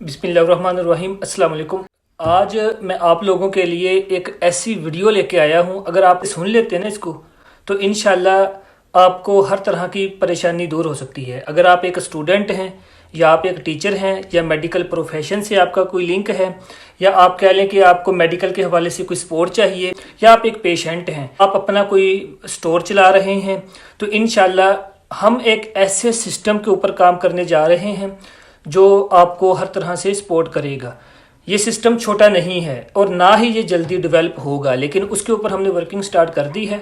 बिस्मिल्लाहिर्रहमानिर्रहीम। अस्सलाम वालेकुम। आज मैं आप लोगों के लिए एक ऐसी वीडियो लेके आया हूँ, अगर आप सुन लेते हैं ना इसको, तो इंशाल्लाह आपको हर तरह की परेशानी दूर हो सकती है। अगर आप एक स्टूडेंट हैं या आप एक टीचर हैं या मेडिकल प्रोफेशन से आपका कोई लिंक है, या आप कह लें कि आपको मेडिकल के हवाले से कोई सपोर्ट चाहिए, या आप एक पेशेंट हैं, आप अपना कोई स्टोर चला रहे हैं, तो इंशाल्लाह हम एक ऐसे सिस्टम के ऊपर काम करने जा रहे हैं जो आपको हर तरह से सपोर्ट करेगा। ये सिस्टम छोटा नहीं है और ना ही ये जल्दी डेवलप होगा, लेकिन उसके ऊपर हमने वर्किंग स्टार्ट कर दी है।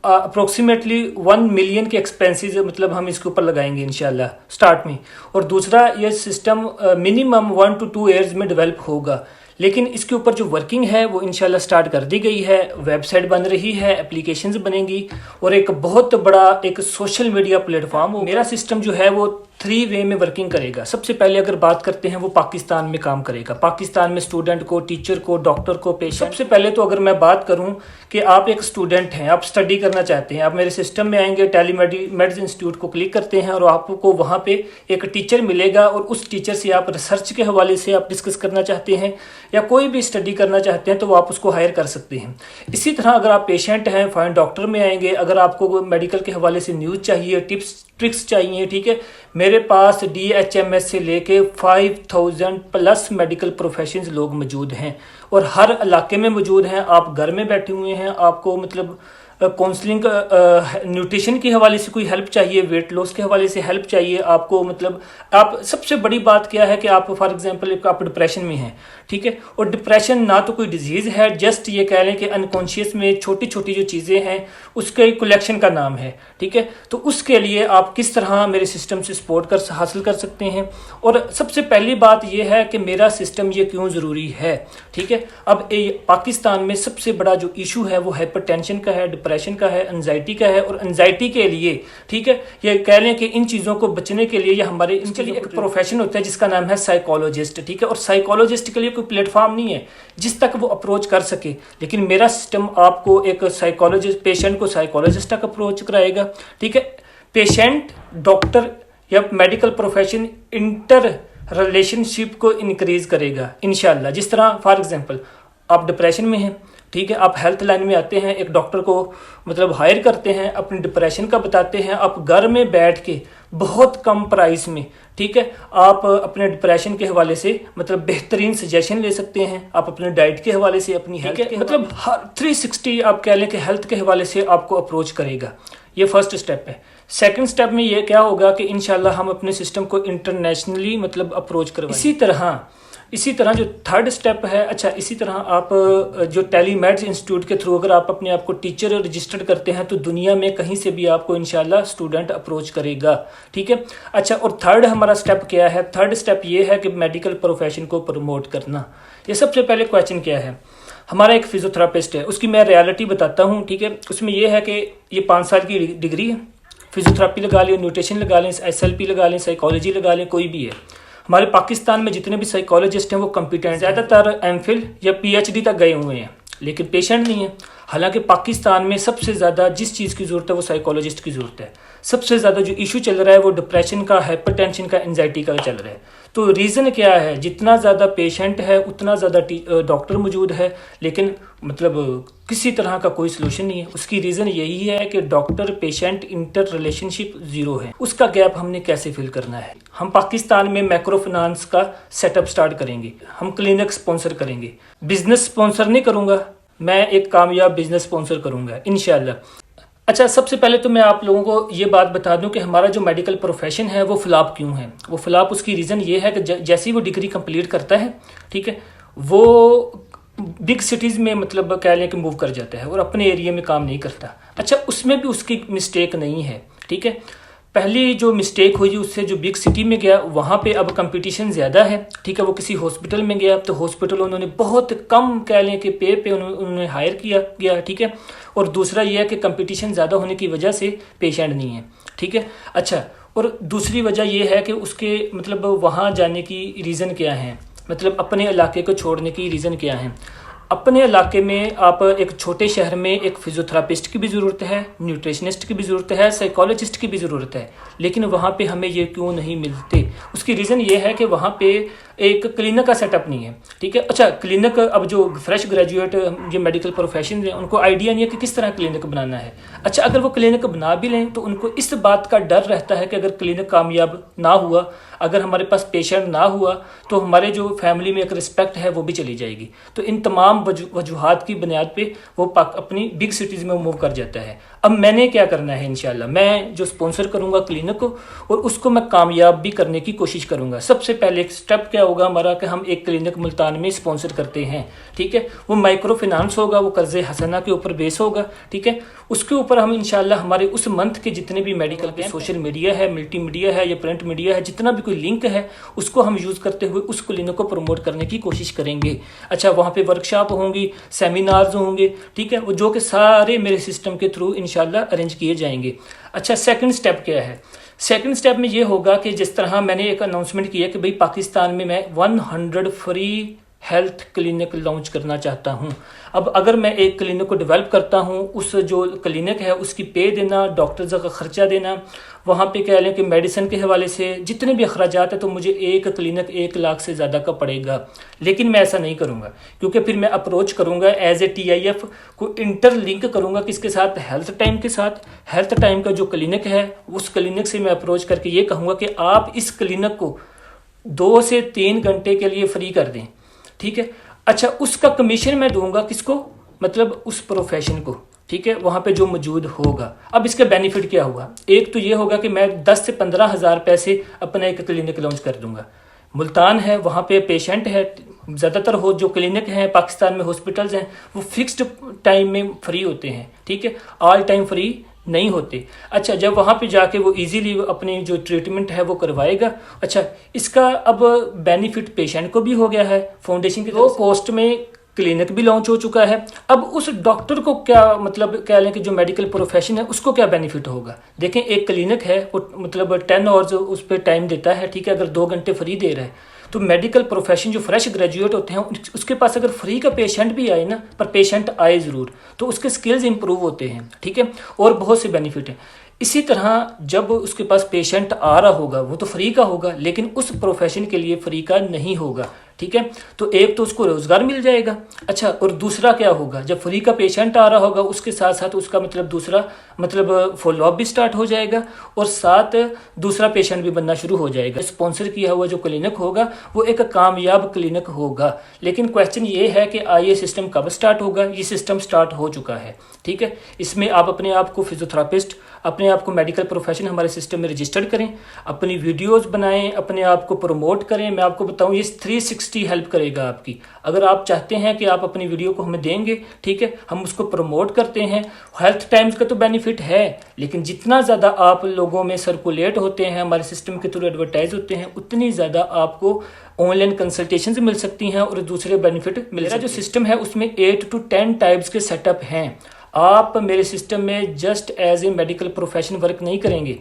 अप्रोक्सीमेटली 1 मिलियन के एक्सपेंसेस मतलब हम इसके ऊपर लगाएंगे इंशाल्लाह स्टार्ट में। और दूसरा, ये सिस्टम मिनिमम 1 to 2 ईयर्स में डेवलप होगा, लेकिन इसके ऊपर जो वर्किंग है वो इंशाल्लाह स्टार्ट कर दी गई है। वेबसाइट बन रही है, एप्लीकेशंस बनेंगी और एक बहुत बड़ा एक सोशल मीडिया प्लेटफॉर्म। मेरा सिस्टम जो है वो 3 वे में वर्किंग करेगा। सबसे पहले अगर बात करते हैं, वो पाकिस्तान में काम करेगा। पाकिस्तान में स्टूडेंट को, टीचर को, डॉक्टर को, पेशेंट। सबसे पहले तो अगर मैं बात करूं कि आप एक स्टूडेंट हैं, आप स्टडी करना चाहते हैं, आप मेरे सिस्टम में आएंगे, टेलीमेडिसिन इंस्टीट्यूट को क्लिक करते हैं और आपको वहां पे एक टीचर मिलेगा, और उस टीचर से आप रिसर्च के हवाले से आप डिस्कस करना चाहते हैं या कोई भी स्टडी करना चाहते हैं, तो वो आप उसको हायर कर सकते हैं। इसी तरह अगर आप पेशेंट हैं, फाइन डॉक्टर में आएंगे। अगर आपको मेडिकल के हवाले से न्यूज़ चाहिए, टिप्स ट्रिक्स चाहिए, ठीक है, मेरे पास DHMS से लेके 5000 प्लस मेडिकल प्रोफेशंस लोग मौजूद हैं और हर इलाके में मौजूद हैं। आप घर में बैठे हुए हैं, आपको मतलब काउंसलिंग, न्यूट्रिशन के हवाले से कोई हेल्प चाहिए, वेट लॉस के हवाले से हेल्प चाहिए आपको, मतलब आप, सबसे बड़ी बात क्या है कि आप फॉर एग्जांपल आप डिप्रेशन में हैं, ठीक है, और डिप्रेशन ना तो कोई डिजीज़ है, जस्ट ये कह लें कि अनकॉन्शियस में छोटी छोटी जो चीज़ें हैं उसके कलेक्शन का नाम है, ठीक है। तो उसके लिए आप किस तरह मेरे सिस्टम से सपोर्ट हासिल कर सकते हैं। और सबसे पहली बात यह है कि मेरा सिस्टम ये क्यों ज़रूरी है, ठीक है। अब पाकिस्तान में सबसे बड़ा जो इशू है वो हाइपरटेंशन का है, डिप्रेशन का है, एंजाइटी का है। और एंजाइटी के लिए, ठीक है, ये कह लें कि इन चीज़ों को बचने के लिए हमारे इनके लिए एक प्रोफेशन होता है जिसका नाम है साइकोलॉजिस्ट, ठीक है। और साइकोलॉजिस्ट के लिए कोई प्लेटफॉर्म नहीं है जिस तक वो अप्रोच कर सके, लेकिन मेरा सिस्टम आपको एक साइकोलॉजिस्ट, पेशेंट को साइकोलॉजिस्ट तक अप्रोच कराएगा, ठीक है। पेशेंट, डॉक्टर या मेडिकल प्रोफेशन इंटर रिलेशनशिप को इंक्रीज करेगा इंशाल्लाह। जिस तरह फॉर एग्जांपल आप डिप्रेशन में हैं, ठीक है, आप हेल्थ लाइन में आते हैं, एक डॉक्टर को मतलब हायर करते हैं, अपने डिप्रेशन का बताते हैं, आप घर में बैठ के बहुत कम प्राइस में, ठीक है, आप अपने डिप्रेशन के हवाले से मतलब बेहतरीन सजेशन ले सकते हैं। आप अपने डाइट के हवाले से, अपनी हेल्थ के मतलब हर 360 आप कह लें कि हेल्थ के हवाले से आपको अप्रोच करेगा। ये फर्स्ट स्टेप है। सेकंड स्टेप में ये क्या होगा कि इंशाल्लाह हम अपने सिस्टम को इंटरनेशनली मतलब अप्रोच करवाएंगे। इसी तरह जो थर्ड स्टेप है, अच्छा, इसी तरह आप जो टेलीमेडिसिन इंस्टीट्यूट के थ्रू अगर आप अपने आप को टीचर रजिस्टर्ड करते हैं, तो दुनिया में कहीं से भी आपको इंशाल्लाह स्टूडेंट अप्रोच करेगा, ठीक है। अच्छा, और थर्ड हमारा स्टेप क्या है? थर्ड स्टेप ये है कि मेडिकल प्रोफेशन को प्रमोट करना। ये सबसे पहले क्वेश्चन क्या है? हमारा एक फिजियोथेरापिस्ट है, उसकी मैं रियलिटी बताता हूँ, ठीक है। उसमें यह है कि ये 5 साल की डिग्री है, फिजियोथेरापी लगा लें, न्यूट्रिशन लगा लें, SLP लगा लें, साइकोलॉजी लगा लें, कोई भी है। हमारे पाकिस्तान में जितने भी साइकोलॉजिस्ट हैं वो कंपिटेंट, ज़्यादातर MPhil या PhD तक गए हुए हैं, लेकिन पेशेंट नहीं है। हालांकि पाकिस्तान में सबसे ज़्यादा जिस चीज़ की ज़रूरत है वो साइकोलॉजिस्ट की ज़रूरत है। सबसे ज़्यादा जो इशू चल रहा है वो डिप्रेशन का, हाइपरटेंशन का, एंजाइटी का चल रहा है। तो रीज़न क्या है? जितना ज़्यादा पेशेंट है उतना ज़्यादा डॉक्टर मौजूद है, लेकिन मतलब किसी तरह का कोई सलूशन नहीं है। उसकी रीज़न यही है कि doctor patient inter relationship zero है। उसका गैप हमने कैसे फिल करना है? हम पाकिस्तान में माइक्रो फाइनेंस का सेटअप स्टार्ट करेंगे, हम क्लिनिक स्पॉन्सर करेंगे। बिजनेस स्पॉन्सर नहीं करूँगा मैं, एक कामयाब बिजनेस स्पॉन्सर करूँगा इंशाल्लाह। अच्छा, सबसे पहले तो मैं आप लोगों को ये बात बता दूं कि हमारा जो मेडिकल प्रोफेशन है वो फ्लॉप क्यों है। वो फ्लॉप उसकी रीज़न ये है कि जैसे ही वो डिग्री कंप्लीट करता है, ठीक है, वो बिग सिटीज़ में मतलब कह लें कि मूव कर जाता है और अपने एरिया में काम नहीं करता। अच्छा, उसमें भी उसकी मिस्टेक नहीं है, ठीक है। पहली जो मिस्टेक हुई उससे जो बिग सिटी में गया, वहाँ पे अब कंपटीशन ज़्यादा है, ठीक है। वो किसी हॉस्पिटल में गया तो हॉस्पिटल उन्होंने बहुत कम कह लें कि पे उन्होंने हायर किया गया, ठीक है। और दूसरा ये है कि कंपटीशन ज़्यादा होने की वजह से पेशेंट नहीं है, ठीक है। अच्छा, और दूसरी वजह यह है कि उसके मतलब वहाँ जाने की रीज़न क्या है, मतलब अपने इलाके को छोड़ने की रीज़न क्या है। अपने इलाके में आप एक छोटे शहर में एक फिजियोथेरापिस्ट की भी ज़रूरत है, न्यूट्रिशनिस्ट की भी ज़रूरत है, साइकोलॉजिस्ट की भी ज़रूरत है, लेकिन वहाँ पे हमें ये क्यों नहीं मिलते? उसकी रीज़न ये है कि वहाँ पे ایک کلینک کا سیٹ اپ نہیں ہے، ٹھیک ہے. اچھا کلینک، اب جو فریش گریجویٹ جو میڈیکل پروفیشن ہیں ان کو آئیڈیا نہیں ہے کہ کس طرح کلینک بنانا ہے. اچھا اگر وہ کلینک بنا بھی لیں تو ان کو اس بات کا ڈر رہتا ہے کہ اگر کلینک کامیاب نہ ہوا، اگر ہمارے پاس پیشنٹ نہ ہوا تو ہمارے جو فیملی میں ایک رسپیکٹ ہے وہ بھی چلی جائے گی. تو ان تمام وجوہات کی بنیاد پہ وہ اپنی بگ سٹیز میں موو کر جاتا ہے. اب میں نے کیا کرنا ہے، انشاءاللہ میں جو سپانسر کروں گا کلینک کو، اور اس کو میں کامیاب بھی کرنے کی کوشش کروں گا. سب سے پہلے ایک سٹیپ کیا ہوگا ہمارا کہ ہم ایک کلینک ملتان میں سپانسر کرتے ہیں، ٹھیک ہے. وہ مائکرو فنانس ہوگا، وہ قرض حسنہ کے اوپر بیس ہوگا، ٹھیک ہے. اس کے اوپر ہم انشاءاللہ ہمارے اس منتھ کے جتنے بھی میڈیکل کے سوشل میڈیا ہے، ملٹی میڈیا ہے یا پرنٹ میڈیا ہے، جتنا بھی کوئی لنک ہے اس کو ہم یوز کرتے ہوئے اس کلینک کو پروموٹ کرنے کی کوشش کریں گے. اچھا وہاں پہ ورکشاپ ہوں گی، سیمینارز ہوں گے، ٹھیک ہے، وہ جو کہ سارے میرے سسٹم کے تھرو انشاءاللہ ارینج کیے جائیں گے. اچھا سیکنڈ سٹیپ کیا ہے؟ سیکنڈ سٹیپ میں یہ ہوگا کہ جس طرح میں نے ایک اناؤنسمنٹ کیا کہ بھئی پاکستان میں 100 فری ہیلتھ کلینک لانچ کرنا چاہتا ہوں. اب اگر میں ایک کلینک کو ڈیولپ کرتا ہوں، اس جو کلینک ہے اس کی پے دینا، ڈاکٹرز کا خرچہ دینا، وہاں پہ کہہ لیں کہ میڈیسن کے حوالے سے جتنے بھی اخراجات ہیں، تو مجھے ایک کلینک 1 لاکھ سے زیادہ کا پڑے گا. لیکن میں ایسا نہیں کروں گا، کیونکہ پھر میں اپروچ کروں گا ایز اے TIF کو انٹر لنک کروں گا کس کے ساتھ؟ ہیلتھ ٹائم کے ساتھ. ہیلتھ ٹائم کا جو کلینک ہے اس کلینک سے میں اپروچ کر کے یہ کہوں گا کہ آپ اس کلینک کو 2 سے 3 گھنٹے کے لیے فری کر دیں، ٹھیک ہے. اچھا اس کا کمیشن میں دوں گا کس کو؟ مطلب اس پروفیشن کو، ٹھیک ہے، وہاں پہ جو موجود ہوگا. اب اس کا بینیفٹ کیا ہوگا؟ ایک تو یہ ہوگا کہ میں 10 سے 15 ہزار پیسے اپنا ایک کلینک لانچ کر دوں گا. ملتان ہے، وہاں پہ پیشنٹ ہے، زیادہ تر جو کلینک ہیں پاکستان میں ہاسپٹلز ہیں وہ فکسڈ ٹائم میں فری ہوتے ہیں، ٹھیک ہے، آل ٹائم فری نہیں ہوتے. اچھا جب وہاں پہ جا کے وہ ایزیلی اپنی جو ٹریٹمنٹ ہے وہ کروائے گا. اچھا اس کا اب بینیفٹ پیشنٹ کو بھی ہو گیا ہے، فاؤنڈیشن کی لو کوسٹ میں کلینک بھی لانچ ہو چکا ہے. اب اس ڈاکٹر کو کیا مطلب کہہ لیں کہ جو میڈیکل پروفیشن ہے اس کو کیا بینیفٹ ہوگا؟ دیکھیں ایک کلینک ہے وہ مطلب 10 آورز اس پہ ٹائم دیتا ہے، ٹھیک ہے، اگر 2 گھنٹے فری دے رہا ہے تو میڈیکل پروفیشن جو فریش گریجویٹ ہوتے ہیں اس کے پاس اگر فری کا پیشنٹ بھی آئے نا، پر پیشنٹ آئے ضرور، تو اس کے سکلز امپروو ہوتے ہیں، ٹھیک ہے، اور بہت سے بینیفٹ ہیں. اسی طرح جب اس کے پاس پیشنٹ آ رہا ہوگا وہ تو فری کا ہوگا، لیکن اس پروفیشن کے لیے فری کا نہیں ہوگا، ٹھیک ہے. تو ایک تو اس کو روزگار مل جائے گا. اچھا اور دوسرا کیا ہوگا؟ جب فری کا پیشنٹ آ رہا ہوگا اس کے ساتھ ساتھ اس کا دوسرا فالو اپ بھی سٹارٹ ہو جائے گا، اور ساتھ دوسرا پیشنٹ بھی بننا شروع ہو جائے گا. اسپانسر کیا ہوا جو کلینک ہوگا وہ ایک کامیاب کلینک ہوگا. لیکن کویسچن یہ ہے کہ یہ سسٹم کب سٹارٹ ہوگا؟ یہ سسٹم سٹارٹ ہو چکا ہے، ٹھیک ہے. اس میں آپ اپنے آپ کو فزیوتھراپسٹ، اپنے آپ کو میڈیکل پروفیشن ہمارے سسٹم میں رجسٹرڈ کریں، اپنی ویڈیوز بنائیں، اپنے آپ کو پروموٹ کریں. میں آپ کو بتاؤں یہ 360 ہیلپ کرے گا آپ کی. اگر آپ چاہتے ہیں کہ آپ اپنی ویڈیو کو ہمیں دیں گے، ٹھیک ہے، ہم اس کو پروموٹ کرتے ہیں. ہیلتھ ٹائمز کا تو بینیفٹ ہے، لیکن جتنا زیادہ آپ لوگوں میں سرکولیٹ ہوتے ہیں، ہمارے سسٹم کے تھرو ایڈورٹائز ہوتے ہیں، اتنی زیادہ آپ کو آن لائن کنسلٹیشنز مل سکتی ہیں اور دوسرے بینیفٹ مل رہا. جو سسٹم ہے اس میں 8 to 10 ٹائپس کے سیٹ اپ ہیں. آپ میرے سسٹم میں just as a medical profession work نہیں کریں گے،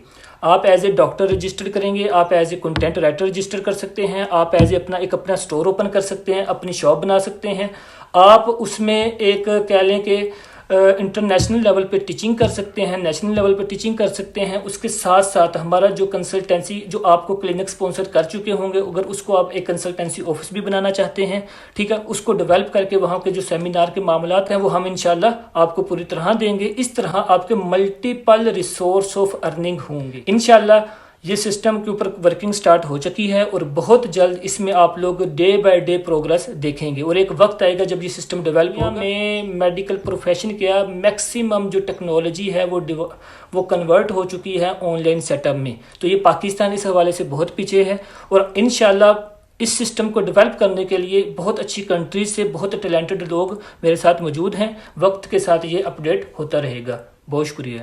آپ ایز اے ڈاکٹر رجسٹر کریں گے، آپ as a content writer register کر سکتے ہیں، آپ ایز اے اپنا اسٹور اوپن کر سکتے ہیں، اپنی شاپ بنا سکتے ہیں. آپ اس میں ایک کہہ لیں کہ انٹرنیشنل لیول پہ ٹیچنگ کر سکتے ہیں، نیشنل لیول پہ ٹیچنگ کر سکتے ہیں. اس کے ساتھ ساتھ ہمارا جو کنسلٹنسی جو آپ کو کلینک سپانسر کر چکے ہوں گے، اگر اس کو آپ ایک کنسلٹنسی آفس بھی بنانا چاہتے ہیں، ٹھیک ہے، اس کو ڈیولپ کر کے وہاں کے جو سیمینار کے معاملات ہیں وہ ہم انشاءاللہ آپ کو پوری طرح دیں گے. اس طرح آپ کے ملٹیپل ریسورس آف ارننگ ہوں گے. انشاءاللہ یہ سسٹم کے اوپر ورکنگ سٹارٹ ہو چکی ہے اور بہت جلد اس میں آپ لوگ ڈے بائی ڈے پروگرس دیکھیں گے. اور ایک وقت آئے گا جب یہ سسٹم ڈیولپ ہوگا. میں میڈیکل پروفیشن کیا میکسیمم جو ٹیکنالوجی ہے وہ کنورٹ ہو چکی ہے آن لائن سیٹ اپ میں. تو یہ پاکستان اس حوالے سے بہت پیچھے ہے، اور انشاءاللہ اس سسٹم کو ڈیولپ کرنے کے لیے بہت اچھی کنٹریز سے بہت ٹیلنٹڈ لوگ میرے ساتھ موجود ہیں. وقت کے ساتھ یہ اپڈیٹ ہوتا رہے گا. بہت شکریہ.